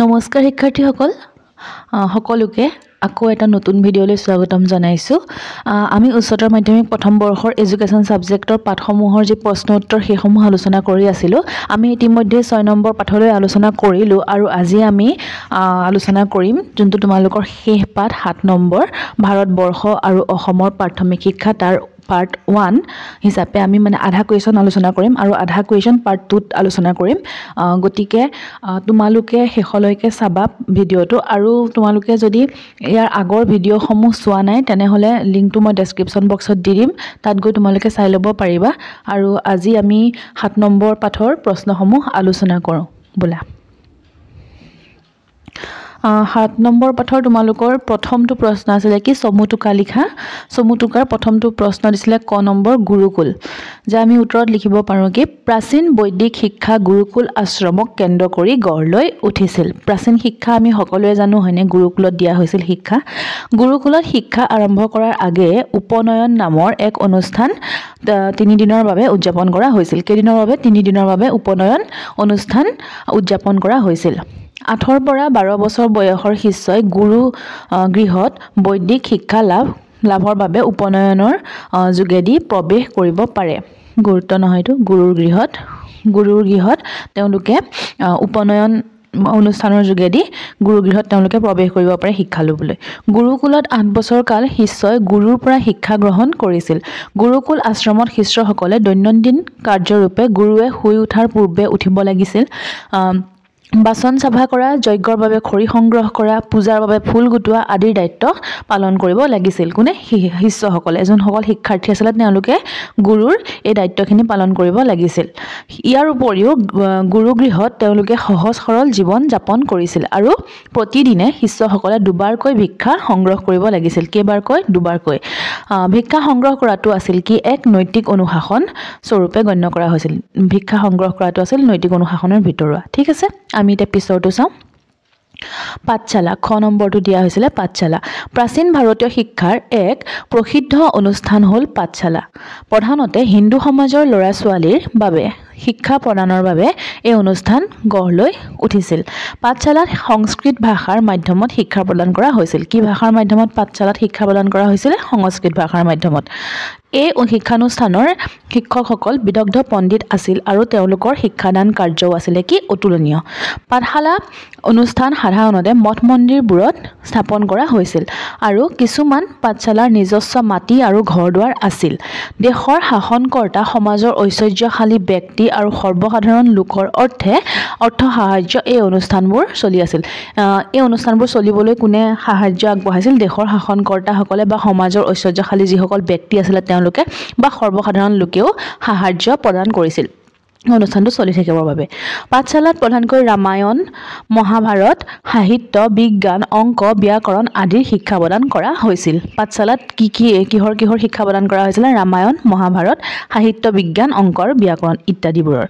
নমস্কাৰ শিক্ষাৰ্থীসকল সকলোকে আকৌ এটা নতুন ভিডিঅ'লৈ স্বাগতম জনাইছো। আমি উচ্চতৰ মাধ্যমিক প্ৰথম বৰ্ষৰ এডুকেশ্যন সাবজেক্টৰ পাঠসমূহৰ যি প্ৰশ্ন উত্তৰ সেইসমূহ আলোচনা কৰি আছিলো। আমি ইতিমধ্যে 6 নম্বৰ পাঠলৈ আলোচনা কৰিলো আৰু আজি আমি আলোচনা কৰিম যোনটো তোমালোকৰ শেষ পাঠ 7 নম্বৰ ভাৰতবৰ্ষ আৰু অসমৰ প্ৰাথমিক শিক্ষা তাৰ পাৰ্ট 1 হিচাপে আমি আধা কুৱেশ্যন আলোচনা কৰিম আৰু আধা কুৱেশ্যন পাৰ্ট 2 আলোচনা কৰিম। গতিকে তোমালোকে শেষলৈকে চাবা ভিডিঅ'টো আৰু তোমালোকে যদি ইয়াৰ আগৰ ভিডিঅ'সমূহ চোৱা নাই তেনেহলে লিংকটো মই ডেসক্ৰিপচন বক্সত দি দিম, তাত গৈ তোমালোকে চাই ল'ব পাৰিবা। আৰু আজি আমি 7 নম্বৰ পাঠৰ প্ৰশ্নসমূহ আলোচনা কৰোঁ বলা। 7 নম্বৰ পাঠৰ তোমালোকৰ প্ৰথমটো প্ৰশ্ন আছিল কি সমুটুকা লিখা। সমুটুকাৰ প্ৰথমটো প্ৰশ্ন দিছিলে ক নম্বৰ গুৰুকুল, যে আমি উত্তৰত লিখিব পাৰো কি প্ৰাচীন বৈদিক শিক্ষা গুৰুকুল আশ্ৰমক কেন্দ্ৰ কৰি গঢ় লৈ উঠিছিল। প্ৰাচীন শিক্ষা আমি সকলোৱে জানো হয়নে, গুৰুকুলত দিয়া হৈছিল শিক্ষা। গুৰুকুলত শিক্ষা আৰম্ভ কৰাৰ আগে উপনয়ন নামৰ এক অনুষ্ঠান 3 দিনৰ বাবে উদযাপন কৰা হৈছিল। কেইদিনৰ বাবে? 3 দিনৰ বাবে উপনয়ন অনুষ্ঠান উদযাপন কৰা হৈছিল। 8 পৰা 12 বছৰ বয়সৰ শিষ্যই গুৰু গৃহত বৈদিক শিক্ষা লাভৰ বাবে উপনয়নৰ যোগেদি প্ৰৱেশ কৰিব পাৰে। গুৰুত্ব নহয়তো, গুৰুৰ গৃহত তেওঁলোকে উপনয়ন অনুষ্ঠানৰ যোগেদি গুৰুগৃহত তেওঁলোকে প্ৰৱেশ কৰিব পাৰে শিক্ষা ল'বলৈ। গুৰুকুলত 8 বছৰ কাল শিষ্যই গুৰুৰ পৰা শিক্ষা গ্ৰহণ কৰিছিল। গুৰুকুল আশ্ৰমত শিষ্যসকলে দৈনন্দিন কাৰ্যৰূপে গুৰুৱে শুই উঠাৰ পূৰ্বে উঠিব লাগিছিল। বাচন চাফা কৰা, যজ্ঞৰ বাবে খৰি সংগ্ৰহ কৰা, পূজাৰ বাবে ফুল গুটোৱা আদিৰ দায়িত্ব পালন কৰিব লাগিছিল। কোনে? শিষ্যসকলে। যোনসকল শিক্ষাৰ্থী আছিলে তেওঁলোকে গুৰুৰ এই দায়িত্বখিনি পালন কৰিব লাগিছিল। ইয়াৰ উপৰিও গুৰুগৃহত তেওঁলোকে সহজ সৰল জীৱন যাপন কৰিছিল আৰু প্ৰতিদিনে শিষ্যসকলে দুবাৰকৈ ভিক্ষা সংগ্ৰহ কৰিব লাগিছিল। কেইবাৰকৈ? দুবাৰকৈ। ভিক্ষা সংগ্ৰহ কৰাটো আছিল কি এক নৈতিক অনুশাসন স্বৰূপে গণ্য কৰা হৈছিল। ভিক্ষা সংগ্ৰহ কৰাটো আছিল নৈতিক অনুশাসনৰ ভিতৰুৱা। ঠিক আছে, আমি এতিয়া পিছৰটো চাওঁ। পাঠশালা, খ নম্বৰটো দিয়া হৈছিলে পাঠশালা। প্ৰাচীন ভাৰতীয় শিক্ষাৰ এক প্ৰসিদ্ধ অনুষ্ঠান হ'ল পাঠশালা। প্ৰধানতে হিন্দু সমাজৰ ল'ৰা ছোৱালীৰ বাবে শিক্ষা প্ৰদানৰ বাবে এই অনুষ্ঠান গঢ় লৈ উঠিছিল। পাঠশালাত সংস্কৃত ভাষাৰ মাধ্যমত শিক্ষা প্ৰদান কৰা হৈছিল। কি ভাষাৰ মাধ্যমত পাঠশালাত শিক্ষা প্ৰদান কৰা হৈছিল? সংস্কৃত ভাষাৰ মাধ্যমত। এই শিক্ষানুষ্ঠানৰ শিক্ষকসকল বিদগ্ধ পণ্ডিত আছিল আৰু তেওঁলোকৰ শিক্ষাদান কাৰ্যও আছিলে কি অতুলনীয়। পাঠশালা অনুষ্ঠান সাধাৰণতে মঠ মন্দিৰবোৰত স্থাপন কৰা হৈছিল আৰু কিছুমান পাঠশালাৰ নিজস্ব মাটি আৰু ঘৰ দুৱাৰ আছিল। দেশৰ শাসনকৰ্তা, সমাজৰ ঐশ্বৰ্যশালী ব্যক্তি আৰু সৰ্বসাধাৰণ লোকৰ অৰ্থ সাহায্য এই অনুষ্ঠানবোৰ চলি আছিল। এই অনুষ্ঠানবোৰ চলিবলৈ কোনে সাহায্য আগবঢ়াইছিল? দেশৰ শাসনকৰ্তাসকলে বা সমাজৰ ঐশ্বৰ্যশালী যিসকল ব্যক্তি আছিলে তেওঁলোকে বা সৰ্বসাধাৰণ লোকেও সাহায্য প্ৰদান কৰিছিল অনুষ্ঠানটো চলি থাকিবৰ বাবে। পাঠশালাত প্ৰধানকৈ ৰামায়ণ, মহাভাৰত, সাহিত্য, বিজ্ঞান, অংক, ব্যাকৰণ আদিৰ শিক্ষা প্ৰদান কৰা হৈছিল। পাঠশালাত কিহৰ শিক্ষা প্ৰদান কৰা হৈছিল? ৰামায়ণ, মহাভাৰত, সাহিত্য, বিজ্ঞান, অংক আৰু ব্যাকৰণ ইত্যাদিবোৰৰ।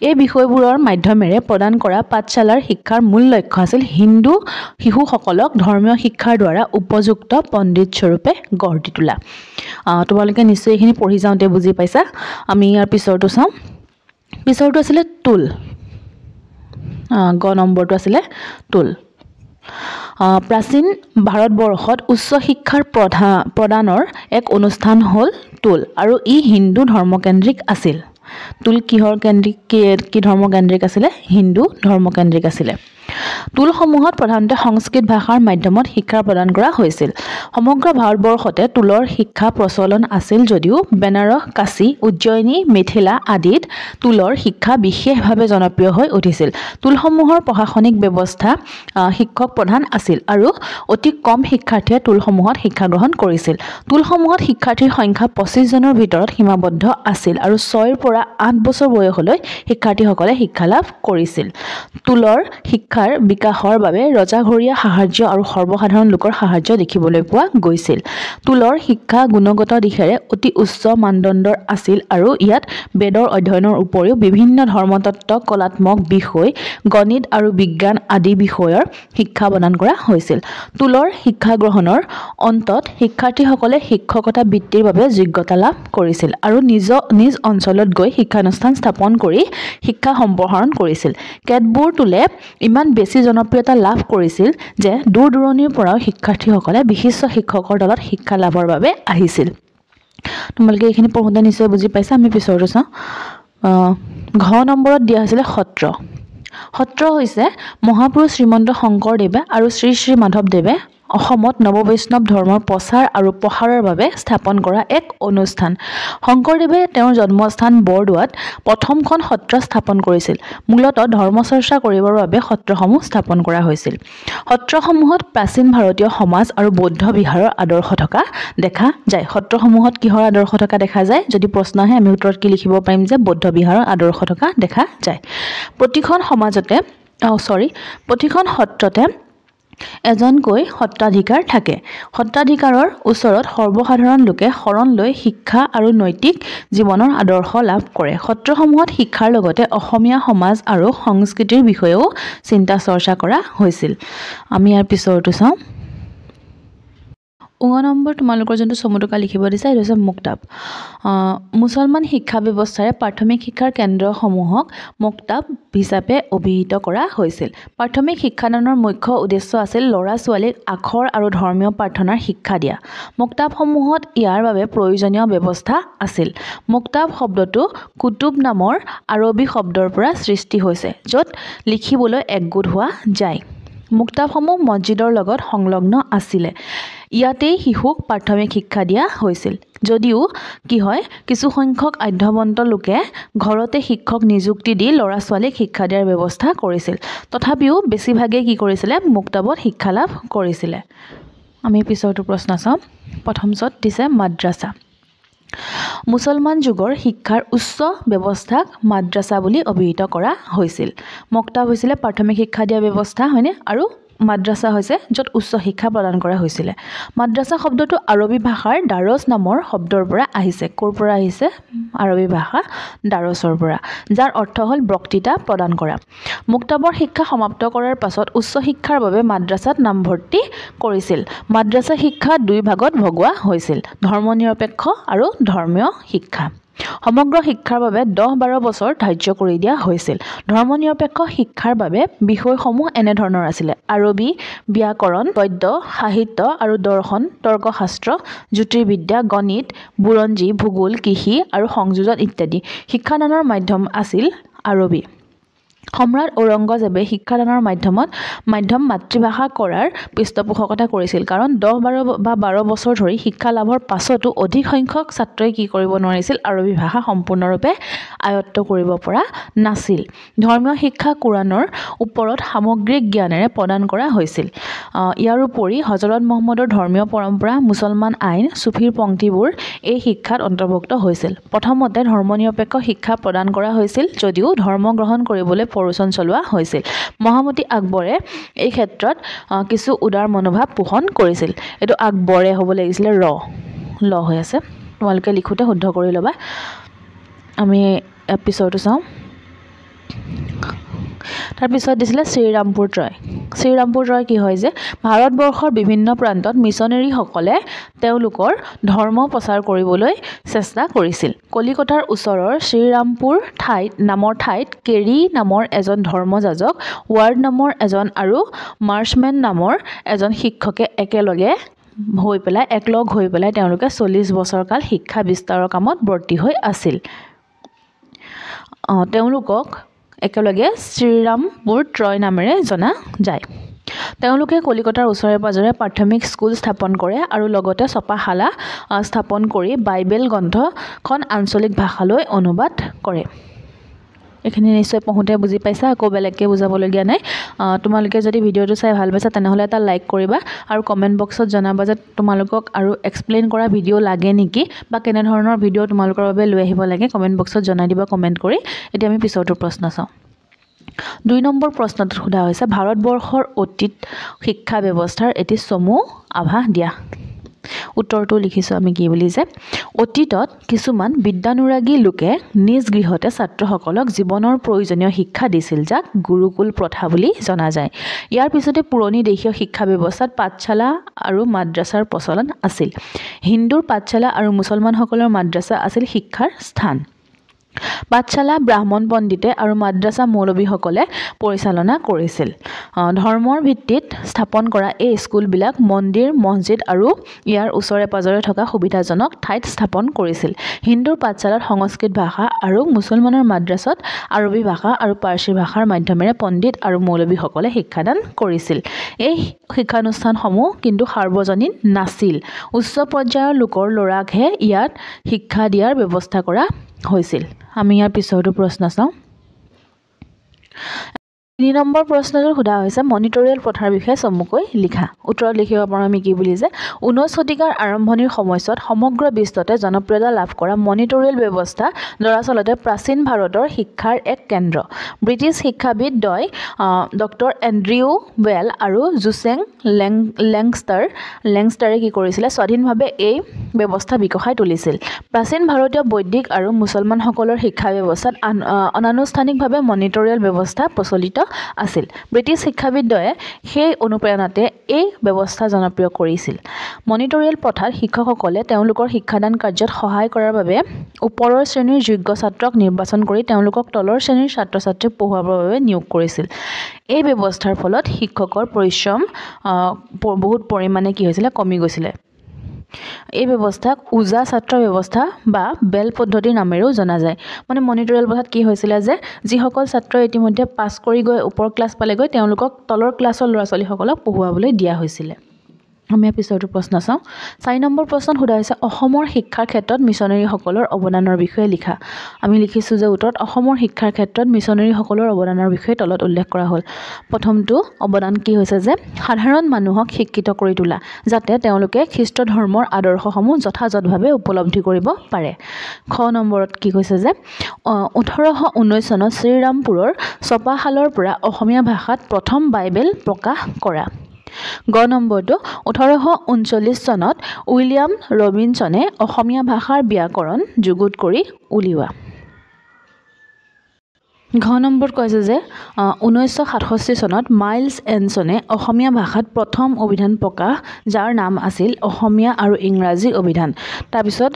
এই বিষয়বোৰৰ মাধ্যমেৰে প্ৰদান কৰা পাঠশালাৰ শিক্ষাৰ মূল লক্ষ্য আছিল হিন্দু শিশুসকলক ধৰ্মীয় শিক্ষাৰ দ্বাৰা উপযুক্ত পণ্ডিত স্বৰূপে গঢ় দি তোলা। তোমালোকে নিশ্চয় এইখিনি পঢ়ি যাওঁতে বুজি পাইছা। আমি ইয়াৰ পিছৰটো চাওঁ। পিছৰটো আছিলে টোল। গ নম্বৰটো আছিলে টোল। প্ৰাচীন ভাৰতবৰ্ষত উচ্চ শিক্ষাৰ প্ৰদানৰ এক অনুষ্ঠান হ'ল টোল আৰু ই হিন্দু ধৰ্মকেন্দ্ৰিক আছিল। টোল কি ধৰ্মকেন্দ্ৰিক আছিলে? হিন্দু ধৰ্মকেন্দ্ৰিক আছিলে। টোলসমূহত প্ৰধানতে সংস্কৃত ভাষাৰ মাধ্যমত শিক্ষা প্ৰদান কৰা হৈছিল। সমগ্ৰ ভাৰতবৰ্ষতে টোলৰ শিক্ষা প্ৰচলন আছিল যদিও বেনাৰস, কাশী, উজ্জয়িনী, মিথিলা আদিত টোলৰ শিক্ষা বিশেষভাৱে জনপ্ৰিয় হৈ উঠিছিল। টোলসমূহৰ প্ৰশাসনিক ব্যৱস্থা শিক্ষক প্ৰধান আছিল আৰু অতি কম শিক্ষাৰ্থীয়ে টোলসমূহত শিক্ষা গ্ৰহণ কৰিছিল। টোলসমূহত শিক্ষাৰ্থীৰ সংখ্যা 25 জনৰ ভিতৰত সীমাবদ্ধ আছিল আৰু 6 পৰা 8 বছৰ বয়সলৈ শিক্ষাৰ্থীসকলে শিক্ষা লাভ কৰিছিল। টোলৰ শিক্ষাৰ বিকাশৰ বাবে ৰজাঘৰীয়া সাহায্য আৰু সৰ্বসাধাৰণ লোকৰ সাহায্য দেখিবলৈ পোৱা গৈছিল। টোলৰ শিক্ষা গুণগত দিশেৰে অতি উচ্চ মানদণ্ডৰ আছিল আৰু ইয়াত বেদৰ অধ্যয়নৰ উপৰিও বিভিন্ন ধৰ্মতত্ত্ব, কলাত্মক বিষয়, গণিত আৰু বিজ্ঞান আদি বিষয়ৰ শিক্ষা প্ৰদান কৰা হৈছিল। টোলৰ শিক্ষা গ্ৰহণৰ অন্তত শিক্ষাৰ্থীসকলে শিক্ষকতা বৃত্তিৰ বাবে যোগ্যতা লাভ কৰিছিল আৰু নিজ অঞ্চলত গৈ শিক্ষানুষ্ঠান স্থাপন কৰি শিক্ষা সম্প্ৰসাৰণ কৰিছিল। কেতবোৰ টোলে ইমান বেছি জনপ্ৰিয়তা লাভ কৰিছিল যে দূৰ দূৰণিৰ পৰাও শিক্ষাৰ্থীসকলে বিশিষ্ট শিক্ষকৰ দলত শিক্ষা লাভৰ বাবে আহিছিল তোমালোকে এইখিনি পঢ়োঁতে নিশ্চয় বুজি পাইছা আমি পিছৰটো চাওঁ ঘ নম্বৰত দিয়া হৈছিল সত্ৰ সত্ৰ হৈছে মহাপুৰুষ শ্ৰীমন্ত শংকৰদেৱে আৰু শ্ৰী শ্ৰী মাধৱদেৱে অসমত নৱবৈষ্ণৱ ধৰ্মৰ প্ৰচাৰ আৰু প্ৰসাৰৰ বাবে স্থাপন কৰা এক অনুষ্ঠান শংকৰদেৱে তেওঁৰ জন্মস্থান বৰদোৱাত প্ৰথমখন সত্ৰ স্থাপন কৰিছিল মূলতঃ ধৰ্মচৰ্চা কৰিবৰ বাবে সত্ৰসমূহ স্থাপন কৰা হৈছিল সত্ৰসমূহত প্ৰাচীন ভাৰতীয় সমাজ আৰু বৌদ্ধ বিহাৰৰ আদৰ্শ থকা দেখা যায় সত্ৰসমূহত কিহৰ আদৰ্শ থকা দেখা যায় যদি প্ৰশ্ন আহে আমি উত্তৰত কি লিখিব পাৰিম যে বৌদ্ধ বিহাৰৰ আদৰ্শ থকা দেখা যায় প্ৰতিখন সত্ৰতে এজনকৈ সত্ৰাধিকাৰ থাকে সত্ৰাধিকাৰৰ ওচৰত সৰ্বসাধাৰণ লোকে শৰণ লৈ শিক্ষা আৰু নৈতিক জীৱনৰ আদৰ্শ লাভ কৰে সত্ৰসমূহত শিক্ষাৰ লগতে অসমীয়া সমাজ আৰু সংস্কৃতিৰ বিষয়েও চিন্তা চৰ্চা কৰা হৈছিল আমি ইয়াৰ পিছৰটো চাওঁ নম্বৰ তোমালোকৰ যোনটো চমুটোকা লিখিব দিছে এইটো হৈছে মুক্তাব মুছলমান শিক্ষা ব্যৱস্থাৰে প্ৰাথমিক শিক্ষাৰ কেন্দ্ৰসমূহক মুক্তাব হিচাপে অভিহিত কৰা হৈছিল প্ৰাথমিক শিক্ষাদানৰ মুখ্য উদ্দেশ্য আছিল ল'ৰা ছোৱালীক আখৰ আৰু ধৰ্মীয় প্ৰাৰ্থনাৰ শিক্ষা দিয়া মুক্তাবসমূহত ইয়াৰ বাবে প্ৰয়োজনীয় ব্যৱস্থা আছিল মুক্তাব শব্দটো কুতুব নামৰ আৰবী শব্দৰ পৰা সৃষ্টি হৈছে য'ত লিখিবলৈ একগোট হোৱা যায় মুক্তাবসমূহ মছজিদৰ লগত সংলগ্ন আছিলে ইয়াতেই শিশুক প্ৰাথমিক শিক্ষা দিয়া হৈছিল যদিও কি হয় কিছু সংখ্যক আধ্যবন্ত লোকে ঘৰতে শিক্ষক নিযুক্তি দি ল'ৰা ছোৱালীক শিক্ষা দিয়াৰ ব্যৱস্থা কৰিছিল তথাপিও বেছিভাগে কি কৰিছিলে মুক্তাবত শিক্ষা লাভ কৰিছিলে আমি পিছৰটো প্ৰশ্ন চাম প্ৰথমত দিছে মাদ্ৰাছা মুছলমান যুগৰ শিক্ষাৰ উচ্চ ব্যৱস্থাক মাদ্ৰাছা বুলি অভিহিত কৰা হৈছিল মুক্তাব হৈছিলে প্ৰাথমিক শিক্ষা দিয়া ব্যৱস্থা হয়নে আৰু মাদ্ৰাছা হৈছে য'ত উচ্চ শিক্ষা প্ৰদান কৰা হৈছিল মাদ্ৰাছা শব্দটো আৰবী ভাষাৰ দাৰছ নামৰ শব্দৰ পৰা আহিছে ক'ৰ পৰা আহিছে আৰবী ভাষা দাৰছৰ পৰা যাৰ অৰ্থ হ'ল বক্তৃতা প্ৰদান কৰা মুক্তাবৰ শিক্ষা সমাপ্ত কৰাৰ পাছত উচ্চ শিক্ষাৰ বাবে মাদ্ৰাছাত নামভৰ্তি কৰিছিল মাদ্ৰাছা শিক্ষা দুই ভাগত ভগোৱা হৈছিল ধৰ্মনিৰপেক্ষ আৰু ধৰ্মীয় শিক্ষা সমগ্ৰ শিক্ষাৰ বাবে 10-12 বছৰ ধাৰ্য কৰি দিয়া হৈছিল ধৰ্মনিৰপেক্ষ শিক্ষাৰ বাবে বিষয়সমূহ এনে ধৰণৰ আছিল আৰবী ব্যাকৰণ গদ্য সাহিত্য আৰু দৰ্শন তৰ্কশাস্ত্ৰ জ্যোতিৰ্বিদ্যা গণিত বুৰঞ্জী ভূগোল কৃষি আৰু সংযোজন ইত্যাদি শিক্ষাদানৰ মাধ্যম আছিল আৰবী সম্ৰাট ঔৰংগজেবে শিক্ষাদানৰ মাধ্যম মাতৃভাষা কৰাৰ পৃষ্ঠপোষকতা কৰিছিল কাৰণ 10-12 বছৰ ধৰি শিক্ষা লাভৰ পাছতো অধিক সংখ্যক ছাত্ৰই কি কৰিব নোৱাৰিছিল আৰবী ভাষা সম্পূৰ্ণৰূপে আয়ত্ত কৰিব পৰা নাছিল ধৰ্মীয় শিক্ষা কোৰানৰ ওপৰত সামগ্ৰিক জ্ঞানেৰে প্ৰদান কৰা হৈছিল ইয়াৰ উপৰি হযৰত মুহাম্মদৰ ধৰ্মীয় পৰম্পৰা মুছলমান আইন সুফিৰ পংক্তিবোৰ এই শিক্ষাত অন্তৰ্ভুক্ত হৈছিল প্ৰথমতে ধৰ্মনিৰপেক্ষ শিক্ষা প্ৰদান কৰা হৈছিল যদিও ধৰ্ম গ্ৰহণ কৰিবলৈ প্ৰৰোচন চলোৱা হৈছিল মহামতি আকবৰে এই ক্ষেত্ৰত কিছু উদাৰ মনোভাৱ পোষণ কৰিছিল এটো আকবৰে হ'ব লাগিছিল ল হৈ আছে তোমালোকে লিখোতে শুদ্ধ কৰি ল'বা আমি এপিসোডটো চাওঁ তাৰ পিছত দিছিলে শ্ৰীৰামপুৰ ট্ৰয় কি হয় যে ভাৰতবৰ্ষৰ বিভিন্ন প্ৰান্তত মিছনেৰীসকলে তেওঁলোকৰ ধৰ্ম প্ৰচাৰ কৰিবলৈ চেষ্টা কৰিছিল কলিকতাৰ ওচৰৰ শ্ৰীৰামপুৰ নামৰ ঠাইত কেৰী নামৰ এজন ধৰ্মযাজক ৱাৰ্ড নামৰ এজন আৰু মাৰ্চমেন নামৰ এজন শিক্ষকে একলগ হৈ পেলাই তেওঁলোকে 40 বছৰ কাল শিক্ষা বিস্তাৰৰ কামত ব্ৰতী হৈ আছিল তেওঁলোকক একেলগে শ্ৰীৰামপুৰ ট্ৰয় নামেৰে জনা যায় তেওঁলোকে কলিকতাৰ ওচৰে পাজৰে প্ৰাথমিক স্কুল স্থাপন কৰে আৰু লগতে ছপাশালা স্থাপন কৰি বাইবেল গ্ৰন্থখন আঞ্চলিক ভাষালৈ অনুবাদ কৰে এখিনি নিশ্চয় পঢ়োতে বুজি পাইছা আকৌ বেলেগকে বুজাবলগীয়া নাই তোমালোকে যদি ভিডিওটো চাই ভাল পাইছা তেনেহলে এটা লাইক কৰিবা আৰু কমেন্ট বক্সত জনাবা যে তোমালোকক আৰু এক্সপ্লেইন কৰা ভিডিও লাগে নেকি বা কেনে ধৰণৰ ভিডিও তোমালোকৰ বাবে লৈ আহিব লাগে কমেন্ট বক্সত জনাই দিবা কমেন্ট কৰি এতিয়া আমি পিছৰটো প্ৰশ্ন চাওঁ 2 নম্বৰ প্ৰশ্নটো সোধা হৈছে ভাৰতবৰ্ষৰ অতীত শিক্ষা ব্যৱস্থাৰ এটি চমু আভাস দিয়া উত্তৰটো লিখিছো আমি কি বুলি যে অতীতত কিছুমান বিদ্যানুৰাগী লোকে নিজ গৃহতে ছাত্ৰসকলক জীৱনৰ প্ৰয়োজনীয় শিক্ষা দিছিল যাক গুৰুকুল প্ৰথা বুলি জনা যায় ইয়াৰ পিছতে পুৰণি দেশীয় শিক্ষা ব্যৱস্থাত পাঠশালা আৰু মাদ্ৰাছাৰ প্ৰচলন আছিল হিন্দুৰ পাঠশালা আৰু মুছলমানসকলৰ মাদ্ৰাছা আছিল শিক্ষাৰ স্থান পাঠশালা ব্ৰাহ্মণ পণ্ডিতে আৰু মাদ্ৰাছা মৌলবীসকলে পৰিচালনা কৰিছিল। ধৰ্মৰ ভিত্তিত স্থাপন কৰা এই স্কুলবিলাক মন্দিৰ মছজিদ আৰু ইয়াৰ ওচৰে পাজৰে থকা সুবিধাজনক ঠাইত স্থাপন কৰিছিল। হিন্দুৰ পাঠশালাত সংস্কৃত ভাষা আৰু মুছলমানৰ মাদ্ৰাছত আৰবী ভাষা আৰু পাৰ্চী ভাষাৰ মাধ্যমেৰে পণ্ডিত আৰু মৌলবীসকলে শিক্ষাদান কৰিছিল। এই শিক্ষানুষ্ঠানসমূহ কিন্তু সাৰ্বজনীন নাছিল। উচ্চ পৰ্যায়ৰ লোকৰ ল'ৰাকহে ইয়াত শিক্ষা দিয়াৰ ব্যৱস্থা কৰা হৈছিল। আমি ইয়াৰ পিছৰটো প্ৰশ্ন চাওঁ। 3 নম্বৰ প্ৰশ্নটো সোধা হৈছে মনিটৰিয়েল প্ৰথাৰ বিষয়ে চমুকৈ লিখা। উত্তৰত লিখিব পাৰোঁ আমি কি বুলি যে 19 শতিকাৰ আৰম্ভণিৰ সময়ছোৱাত সমগ্ৰ বিশ্বতে জনপ্ৰিয়তা লাভ কৰা মনিটৰিয়েল ব্যৱস্থা দৰাচলতে প্ৰাচীন ভাৰতৰ শিক্ষাৰ এক কেন্দ্ৰ। ব্ৰিটিছ শিক্ষাবিদ ডক্টৰ এণ্ড্ৰিউ ৱেল আৰু জোচেং লেংষ্টাৰে কি কৰিছিলে স্বাধীনভাৱে এই ব্যৱস্থা বিকশাই তুলিছিল। প্ৰাচীন ভাৰতীয় বৈদিক আৰু মুছলমানসকলৰ শিক্ষা ব্যৱস্থাত অনানুষ্ঠানিকভাৱে মনিটৰিয়েল ব্যৱস্থা প্ৰচলিত আছিল। ব্ৰিটিছ শিক্ষাবিদয়ে সেই অনুপ্ৰেৰণাতে এই ব্যৱস্থা জনপ্ৰিয় কৰিছিল। মনিটৰিয়েল প্ৰথাত শিক্ষকসকলে তেওঁলোকৰ শিক্ষাদান কাৰ্যত সহায় কৰাৰ বাবে ওপৰৰ শ্ৰেণীৰ যোগ্য ছাত্ৰক নিৰ্বাচন কৰি তেওঁলোকক তলৰ শ্ৰেণীৰ ছাত্ৰ ছাত্ৰীক পঢ়ুৱাবৰ বাবে নিয়োগ কৰিছিল। এই ব্যৱস্থাৰ ফলত শিক্ষকৰ পৰিশ্ৰম বহুত পৰিমাণে কি হৈছিলে কমি গৈছিলে। এই ব্যৱস্থাক ওজা ছাত্ৰ ব্যৱস্থা বা বেল পদ্ধতিৰ নামেৰেও জনা যায়। মানে মনিটৰিয়েল প্ৰথাত কি হৈছিলে যে যিসকল ছাত্ৰই ইতিমধ্যে পাছ কৰি গৈ ওপৰ ক্লাছ পালেগৈ তেওঁলোকক তলৰ ক্লাছৰ ল'ৰা ছোৱালীসকলক পঢ়ুৱাবলৈ দিয়া হৈছিলে। আমি পিছৰটো প্ৰশ্ন চাওঁ। 4 নম্বৰ প্ৰশ্নত সোধা হৈছে অসমৰ শিক্ষাৰ ক্ষেত্ৰত মিছনেৰীসকলৰ অৱদানৰ বিষয়ে লিখা। আমি লিখিছোঁ যে উত্তৰত অসমৰ শিক্ষাৰ ক্ষেত্ৰত মিছনেৰীসকলৰ অৱদানৰ বিষয়ে তলত উল্লেখ কৰা হ'ল। প্ৰথমটো অৱদান কি হৈছে যে সাধাৰণ মানুহক শিক্ষিত কৰি তোলা যাতে তেওঁলোকে খ্ৰীষ্ট ধৰ্মৰ আদৰ্শসমূহ যথাযথভাৱে উপলব্ধি কৰিব পাৰে। খ নম্বৰত কি কৈছে যে 1819 চনত শ্ৰীৰামপুৰৰ ছপাশালৰ পৰা অসমীয়া ভাষাত প্ৰথম বাইবেল প্ৰকাশ কৰা। গ নম্বৰটো 1839 চনত উইলিয়াম ৰবিনছনে অসমীয়া ভাষাৰ ব্যাকৰণ যুগুত কৰি উলিওৱা। ঘ নম্বৰত কৈছে যে 1967 চনত মাইলছ এনছনে অসমীয়া ভাষাত প্ৰথম অভিধান প্ৰকাশ যাৰ নাম আছিল অসমীয়া আৰু ইংৰাজী অভিধান। তাৰপিছত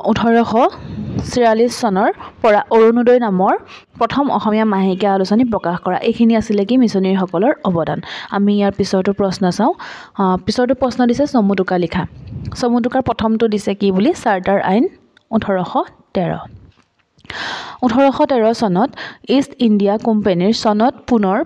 1843 চনৰ পৰা অৰুণোদয় নামৰ প্ৰথম অসমীয়া মাহেকীয়া আলোচনী প্ৰকাশ কৰা। এইখিনি আছিলে কি মিছনেৰীসকলৰ অৱদান। আমি ইয়াৰ পিছৰটো প্ৰশ্ন চাওঁ। পিছৰটো প্ৰশ্ন দিছে চমুটোকা লিখা। চমুটোকাৰ প্ৰথমটো দিছে কি বুলি চাৰ্টাৰ আইন 1813। 1813 চনত ইষ্ট ইণ্ডিয়া কোম্পানীৰ চনত পুনৰ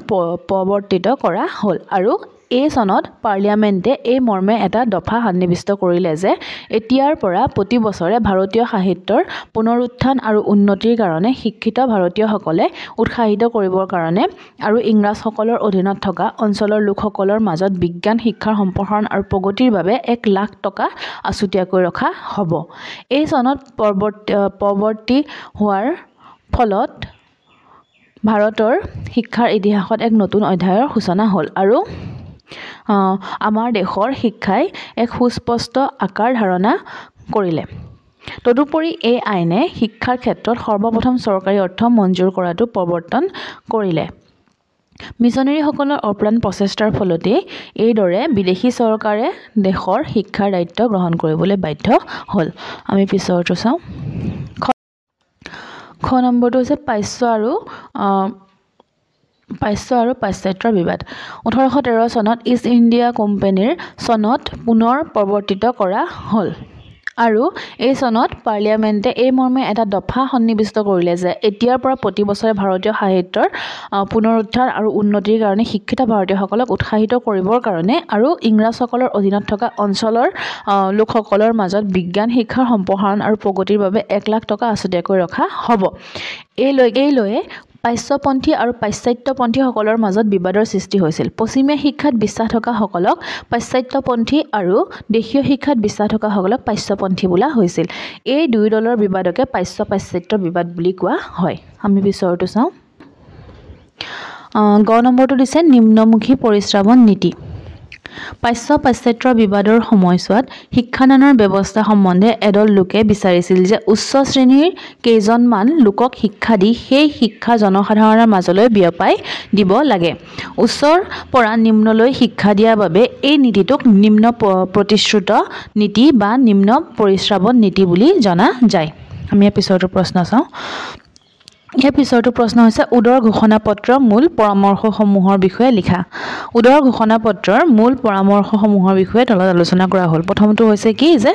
প্ৰৱৰ্তিত কৰা হ'ল আৰু এই চনত পাৰ্লিয়ামেণ্টে এই মৰ্মে এটা দফা সন্নিৱিষ্ট কৰিলে যে এতিয়াৰ পৰা প্ৰতি বছৰে ভাৰতীয় সাহিত্যৰ পুনৰুত্থান আৰু উন্নতিৰ কাৰণে শিক্ষিত ভাৰতীয়সকলে উৎসাহিত কৰিবৰ কাৰণে আৰু ইংৰাজসকলৰ অধীনত থকা অঞ্চলৰ লোকসকলৰ মাজত বিজ্ঞান শিক্ষাৰ সম্প্ৰসাৰণ আৰু প্ৰগতিৰ বাবে 1 লাখ টকা আছুতীয়াকৈ ৰখা হ'ব। এই চনত প্ৰৱৰ্তি হোৱাৰ ফলত ভাৰতৰ শিক্ষাৰ ইতিহাসত এক নতুন অধ্যায়ৰ সূচনা হ'ল আৰু আমাৰ দেশৰ শিক্ষাই এক সুস্পষ্ট আকাৰ ধাৰণা কৰিলে। তদুপৰি এই আইনে শিক্ষাৰ ক্ষেত্ৰত সৰ্বপ্ৰথম চৰকাৰী অৰ্থ মঞ্জুৰ কৰাটো প্ৰৱৰ্তন কৰিলে। মিছনেৰীসকলৰ অপ্ৰাণ প্ৰচেষ্টাৰ ফলতেই এইদৰে বিদেশী চৰকাৰে দেশৰ শিক্ষাৰ দায়িত্ব গ্ৰহণ কৰিবলৈ বাধ্য হ'ল। আমি পিছৰটো চাওঁ। খ নম্বৰটো হৈছে পাশ্য আৰু পাশ্চাত্যৰ বিবাদ। 1813 চনত ইষ্ট ইণ্ডিয়া কোম্পানীৰ চনত পুনৰ প্ৰৱৰ্তিত কৰা হ'ল আৰু এই চনত পাৰ্লিয়ামেণ্টে এই মৰ্মে এটা দফা সন্নিৱিষ্ট কৰিলে যে এতিয়াৰ পৰা প্ৰতি বছৰে ভাৰতীয় সাহিত্যৰ পুনৰুত্থান আৰু উন্নতিৰ কাৰণে শিক্ষিত ভাৰতীয়সকলক উৎসাহিত কৰিবৰ কাৰণে আৰু ইংৰাজসকলৰ অধীনত থকা অঞ্চলৰ লোকসকলৰ মাজত বিজ্ঞান শিক্ষাৰ সম্প্ৰসাৰণ আৰু প্ৰগতিৰ বাবে 1 লাখ টকা আছুতীয়াকৈ ৰখা হ'ব। এই লৈয়ে পাশ্চপন্থী আৰু পাশ্চাত্যপন্থীসকলৰ মাজত বিবাদৰ সৃষ্টি হৈছিল। পশ্চিমীয়া শিক্ষাত বিশ্বাস থকাসকলক পাশ্চাত্যপন্থী আৰু দেশীয় শিক্ষাত বিশ্বাস থকাসকলক পাশ্চপন্থী বোলা হৈছিল। এই দুই দলৰ বিবাদকে পাশ্চাত্য বিবাদ বুলি কোৱা হয়। আমি পিছৰটো চাওঁ। গ নম্বৰটো দিছে নিম্নমুখী পৰিশ্ৰাৱণ নীতি। পাশ্চাত্যৰ বিবাদৰ সময়ছোৱাত শিক্ষাদানৰ ব্যৱস্থা সম্বন্ধে এদল লোকে বিচাৰিছিল যে উচ্চ শ্ৰেণীৰ কেইজনমান লোকক শিক্ষা দি সেই শিক্ষা জনসাধাৰণৰ মাজলৈ বিয়পাই দিব লাগে। উচ্চৰ পৰা নিম্নলৈ শিক্ষা দিয়াৰ বাবে এই নীতিটোক নিম্ন প্ৰতিশ্ৰুত নীতি বা নিম্ন পৰিশ্ৰাৱণ নীতি বুলি জনা যায়। আমি পিছৰটো প্ৰশ্ন চাওঁ এই পিছৰটো প্ৰশ্ন হৈছে উদৰ ঘোষণাপত্ৰৰ মূল পৰামৰ্শসমূহৰ বিষয়ে লিখা উদৰ ঘোষণাপত্ৰৰ মূল পৰামৰ্শসমূহৰ বিষয়ে তলত আলোচনা কৰা হ'ল প্ৰথমটো হৈছে কি যে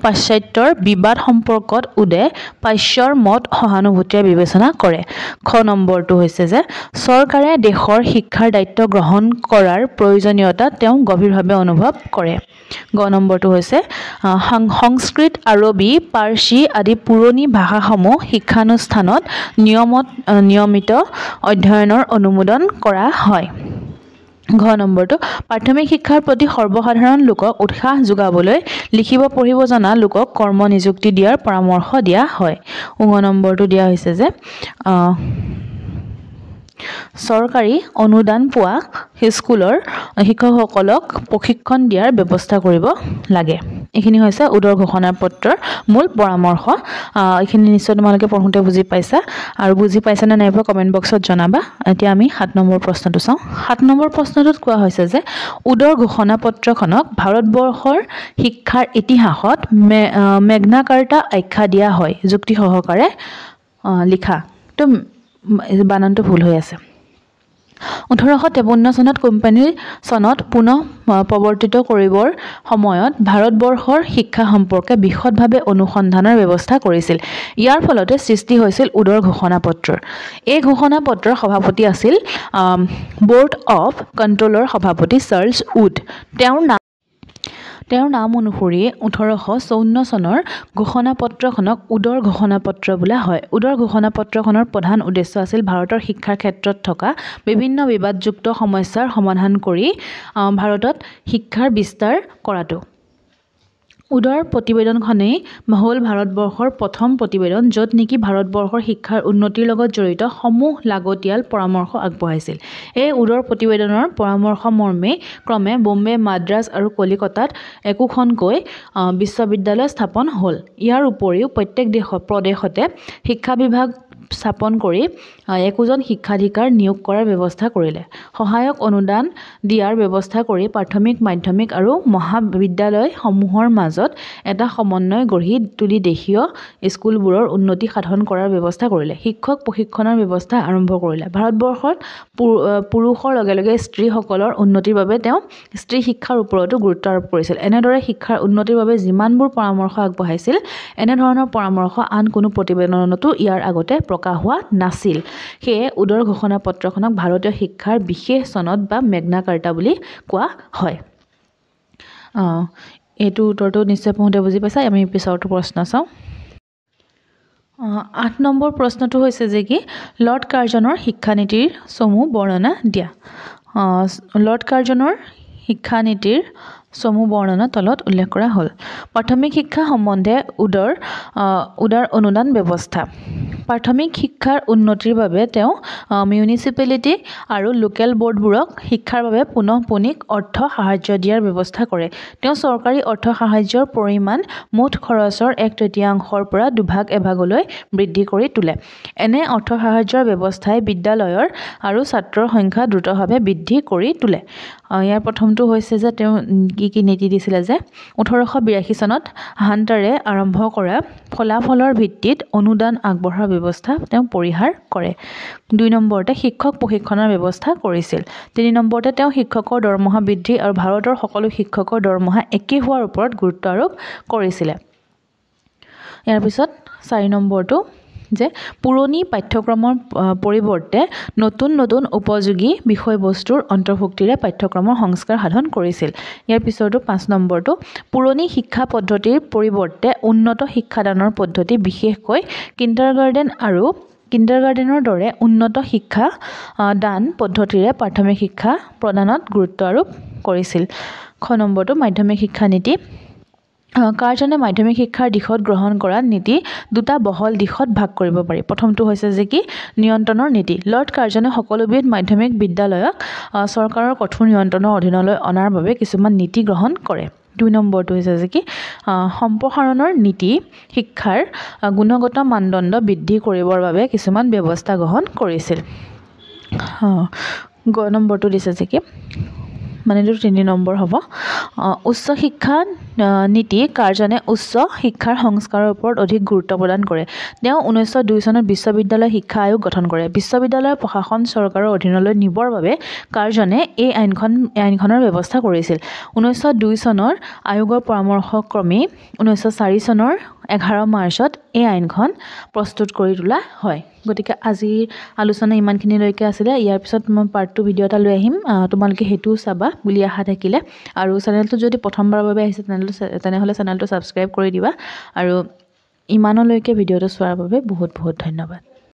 পাশ্চাত্যৰ বিবাদ সম্পৰ্কত উদে পাশ্চৰ মত সহানুভূতিৰে বিবেচনা কৰে খ নম্বৰটো হৈছে যে চৰকাৰে দেশৰ শিক্ষাৰ দায়িত্ব গ্ৰহণ কৰাৰ প্ৰয়োজনীয়তা তেওঁ গভীৰভাৱে অনুভৱ কৰে গ নম্বৰটো হৈছে সংস্কৃত আৰবী পাৰ্চী আদি পুৰণি ভাষাসমূহ শিক্ষানুষ্ঠানত নিয়মিত অধ্যয়নৰ অনুমোদন কৰা হয় ঘ নম্বৰটো প্ৰাথমিক শিক্ষাৰ প্ৰতি সৰ্বসাধাৰণ লোকক উৎসাহ যোগাবলৈ লিখিব পঢ়িব জনা লোকক কৰ্ম নিযুক্তি দিয়াৰ পৰামৰ্শ দিয়া হয় ঙ নম্বৰটো দিয়া হৈছে যে চৰকাৰী অনুদান পোৱা স্কুলৰ শিক্ষকসকলক প্ৰশিক্ষণ দিয়াৰ ব্যৱস্থা কৰিব লাগে এইখিনি হৈছে উদৰ ঘোষণাপত্ৰৰ মূল পৰামৰ্শ এইখিনি নিশ্চয় তোমালোকে পঢ়োঁতে বুজি পাইছা আৰু বুজি পাইছা নে নাই কমেণ্ট বক্সত জনাবা এতিয়া আমি 7 নম্বৰ প্ৰশ্নটো চাওঁ 7 নম্বৰ প্ৰশ্নটোত কোৱা হৈছে যে উদৰ ঘোষণাপত্ৰখনক ভাৰতবৰ্ষৰ শিক্ষাৰ ইতিহাসত মেগনা কাৰ্টা আখ্যা দিয়া হয় যুক্তি সহকাৰে লিখা তো বানানটো ভুল হৈ আছে 1853 চনত কোম্পানীৰ চনত পুনঃ প্ৰৱৰ্তিত কৰিবৰ সময়ত ভাৰতবৰ্ষৰ শিক্ষা সম্পৰ্কে বিশদভাৱে অনুসন্ধানৰ ব্যৱস্থা কৰিছিল ইয়াৰ ফলতে সৃষ্টি হৈছিল উদৰ ঘোষণাপত্ৰৰ এই ঘোষণাপত্ৰৰ সভাপতি আছিল বোৰ্ড অফ কণ্ট্ৰোলৰ সভাপতি চাৰ্লছ উড তেওঁৰ নাম অনুসৰি 1854 চনৰ ঘোষণাপত্ৰখনক উদৰ ঘোষণাপত্ৰ বোলা হয় উদৰ ঘোষণাপত্ৰখনৰ প্ৰধান উদ্দেশ্য আছিল ভাৰতৰ শিক্ষাৰ ক্ষেত্ৰত থকা বিভিন্ন বিবাদযুক্ত সমস্যাৰ সমাধান কৰি ভাৰতত শিক্ষাৰ বিস্তাৰ কৰাটো উদৰ প্ৰতিবেদনখনেই হ'ল ভাৰতবৰ্ষৰ প্ৰথম প্ৰতিবেদন য'ত নেকি ভাৰতবৰ্ষৰ শিক্ষাৰ উন্নতিৰ লগত জড়িত সমূহ লাগতিয়াল পৰামৰ্শ আগবঢ়াইছিল এই উদৰ প্ৰতিবেদনৰ পৰামৰ্শ মৰ্মে ক্ৰমে বম্বে মাদ্ৰাজ আৰু কলিকতাত একোখনকৈ বিশ্ববিদ্যালয় স্থাপন হ'ল ইয়াৰ উপৰিও প্ৰত্যেক প্ৰদেশতে শিক্ষা বিভাগ স্থাপন কৰি একোজন শিক্ষাধিকাৰ নিয়োগ কৰাৰ ব্যৱস্থা কৰিলে সহায়ক অনুদান দিয়াৰ ব্যৱস্থা কৰি প্ৰাথমিক মাধ্যমিক আৰু মহাবিদ্যালয়সমূহৰ মাজত এটা সমন্বয় গঢ়ি তুলি দেশীয় স্কুলবোৰৰ উন্নতি সাধন কৰাৰ ব্যৱস্থা কৰিলে শিক্ষক প্ৰশিক্ষণৰ ব্যৱস্থা আৰম্ভ কৰিলে ভাৰতবৰ্ষত পুৰুষৰ লগে লগে স্ত্ৰীসকলৰ উন্নতিৰ বাবে তেওঁ স্ত্ৰী শিক্ষাৰ ওপৰতো গুৰুত্ব আৰোপ কৰিছিল এনেদৰে শিক্ষাৰ উন্নতিৰ বাবে যিমানবোৰ পৰামৰ্শ আগবঢ়াইছিল এনেধৰণৰ পৰামৰ্শ আন কোনো প্ৰতিবেদনতো ইয়াৰ আগতে প্ৰকাশ হোৱা নাছিল সেয়ে উদৰ ঘোষণাপত্ৰখনক ভাৰতীয় শিক্ষাৰ বিশেষ চনদ বা মেগনা কাৰ্টা বুলি কোৱা হয় এইটো উত্তৰটো নিশ্চয় পঢ়োঁতে বুজি পাইছা আমি পিছৰটো প্ৰশ্ন চাওঁ 8 নম্বৰ প্ৰশ্নটো হৈছে যে কি লৰ্ড কাৰ্জনৰ শিক্ষানীতিৰ সমূহ বৰ্ণনা দিয়া লৰ্ড কাৰ্জনৰ শিক্ষানীতিৰ সমূহ বৰ্ণনা তলত উল্লেখ কৰা হ'ল প্ৰাথমিক শিক্ষা সম্বন্ধে উদাৰ অনুদান ব্যৱস্থা প্ৰাথমিক শিক্ষাৰ উন্নতিৰ বাবে তেওঁ মিউনিচিপেলিটি আৰু লোকেল বোৰ্ডবোৰক শিক্ষাৰ বাবে পুনঃপুনিক অৰ্থ সাহায্য দিয়াৰ ব্যৱস্থা কৰে তেওঁ চৰকাৰী অৰ্থ সাহায্যৰ পৰিমাণ মুঠ খৰচৰ 1/3 পৰা 2/1 বৃদ্ধি কৰি তোলে এনে অৰ্থ সাহায্যৰ ব্যৱস্থাই বিদ্যালয়ৰ আৰু ছাত্ৰৰ সংখ্যা দ্ৰুতভাৱে বৃদ্ধি কৰি তোলে ইয়াৰ প্ৰথমটো হৈছে যে তেওঁ কি নীতি দিছিলে যে 1882 চনত হাণ্টাৰে আৰম্ভ কৰা ফলাফলৰ ভিত্তিত অনুদান আগবঢ়াৰ ব্যৱস্থা তেওঁ পৰিহাৰ কৰে 2 নম্বৰতে শিক্ষক প্ৰশিক্ষণৰ ব্যৱস্থা কৰিছিল 3 নম্বৰতে তেওঁ শিক্ষকৰ দৰমহা বৃদ্ধি আৰু ভাৰতৰ সকলো শিক্ষকৰ দৰমহা একেই হোৱাৰ ওপৰত গুৰুত্ব আৰোপ কৰিছিলে ইয়াৰ পিছত 4 নম্বৰটো যে পুৰণি পাঠ্যক্ৰমৰ পৰিৱৰ্তে নতুন উপযোগী বিষয়বস্তুৰ অন্তৰ্ভুক্তিৰে পাঠ্যক্ৰমৰ সংস্কাৰ সাধন কৰিছিল ইয়াৰ পিছৰটো 5 নম্বৰটো পুৰণি শিক্ষা পদ্ধতিৰ পৰিৱৰ্তে উন্নত শিক্ষাদানৰ পদ্ধতি বিশেষকৈ কিণ্ডাৰগাৰ্টেনৰ দৰে উন্নত শিক্ষা দান পদ্ধতিৰে প্ৰাথমিক শিক্ষা প্ৰদানত গুৰুত্ব আৰোপ কৰিছিল খ নম্বৰটো মাধ্যমিক শিক্ষা নীতি কাৰ্জনে মাধ্যমিক শিক্ষাৰ দিশত গ্ৰহণ কৰা নীতি দুটা বহল দিশত ভাগ কৰিব পাৰি প্ৰথমটো হৈছে যে কি নিয়ন্ত্ৰণৰ নীতি লৰ্ড কাৰ্জনে সকলোবিধ মাধ্যমিক বিদ্যালয়ক চৰকাৰৰ কঠোৰ নিয়ন্ত্ৰণৰ অধীনলৈ অনাৰ বাবে কিছুমান নীতি গ্ৰহণ কৰে 2 নম্বৰটো হৈছে যে কি সম্প্ৰসাৰণৰ নীতি শিক্ষাৰ গুণগত মানদণ্ড বৃদ্ধি কৰিবৰ বাবে কিছুমান ব্যৱস্থা গ্ৰহণ কৰিছিল গ নম্বৰটো দিছে যে কি মানে এইটো 3 নম্বৰ হ'ব উচ্চ শিক্ষা নীতি কাৰ্জনে উচ্চ শিক্ষাৰ সংস্কাৰৰ ওপৰত অধিক গুৰুত্ব প্ৰদান কৰে তেওঁ 1902 চনত বিশ্ববিদ্যালয় শিক্ষা আয়োগ গঠন কৰে বিশ্ববিদ্যালয়ৰ প্ৰশাসন চৰকাৰৰ অধীনলৈ নিবৰ বাবে কাৰ্জনে এই আইনখনৰ ব্যৱস্থা কৰিছিল 1902 চনৰ আয়োগৰ পৰামৰ্শক্ৰমে 1904 চনৰ 11 মাৰ্চত এই আইনখন প্ৰস্তুত কৰি তোলা হয় গতিকে আজিৰ আলোচনা ইমানখিনিলৈকে আছিলে ইয়াৰ পিছত মই পাৰ্ট 2 ভিডিঅ' এটা লৈ আহিম তোমালোকে হেতু চাবা বুলি আশা থাকিলে আৰু চেনেলটো যদি প্ৰথমবাৰৰ বাবে আহিছে তেনেহ'লে চেনেলটো ছাবস্ক্ৰাইব কৰি দিবা আৰু ইমানলৈকে ভিডিঅ'টো চোৱাৰ বাবে বহুত বহুত ধন্যবাদ